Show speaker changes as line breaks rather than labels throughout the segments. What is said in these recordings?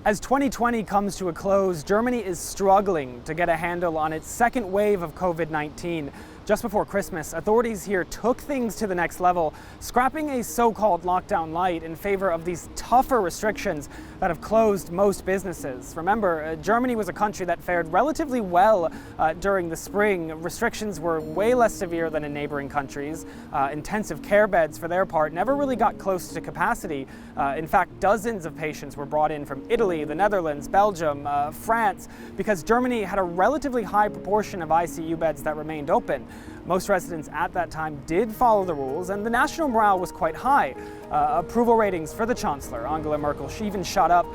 As 2020 comes to a close, Germany is struggling to get a handle on its second wave of COVID-19. Just before Christmas, authorities here took things to the next level, scrapping a so-called lockdown light in favor of these tougher restrictions that have closed most businesses. Remember, Germany was a country that fared relatively well during the spring. Restrictions were way less severe than in neighboring countries. Intensive care beds, for their part, never really got close to capacity. In fact, dozens of patients were brought in from Italy, the Netherlands, Belgium, France, because Germany had a relatively high proportion of ICU beds that remained open. Most residents at that time did follow the rules, and the national morale was quite high. Approval ratings for the Chancellor, Angela Merkel, she even shot up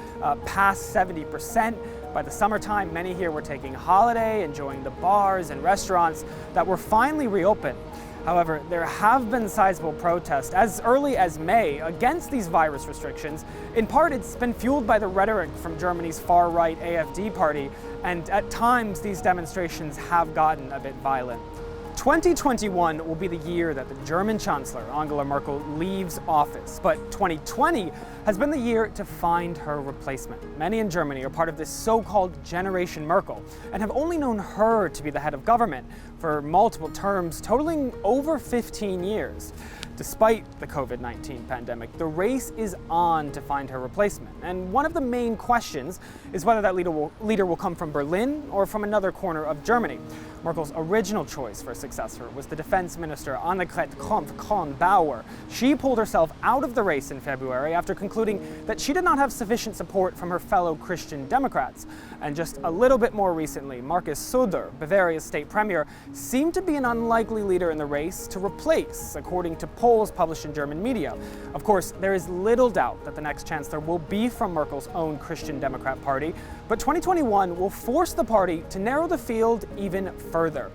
past 70%. By the summertime, many here were taking a holiday, enjoying the bars and restaurants that were finally reopened. However, there have been sizable protests as early as May against these virus restrictions. In part, it's been fueled by the rhetoric from Germany's far-right AfD party, and at times these demonstrations have gotten a bit violent. 2021 will be the year that the German Chancellor, Angela Merkel, leaves office, but 2020 has been the year to find her replacement. Many in Germany are part of this so-called Generation Merkel and have only known her to be the head of government for multiple terms totaling over 15 years. Despite the COVID-19 pandemic, the race is on to find her replacement. And one of the main questions is whether that leader will come from Berlin or from another corner of Germany. Merkel's original choice for a successor was the defense minister Annegret Kramp-Karrenbauer. She pulled herself out of the race in February after concluding that she did not have sufficient support from her fellow Christian Democrats. And just a little bit more recently, Markus Söder, Bavaria's state premier, seemed to be an unlikely leader in the race to replace, according to polls published in German media. Of course, there is little doubt that the next chancellor will be from Merkel's own Christian Democrat Party, but 2021 will force the party to narrow the field even further.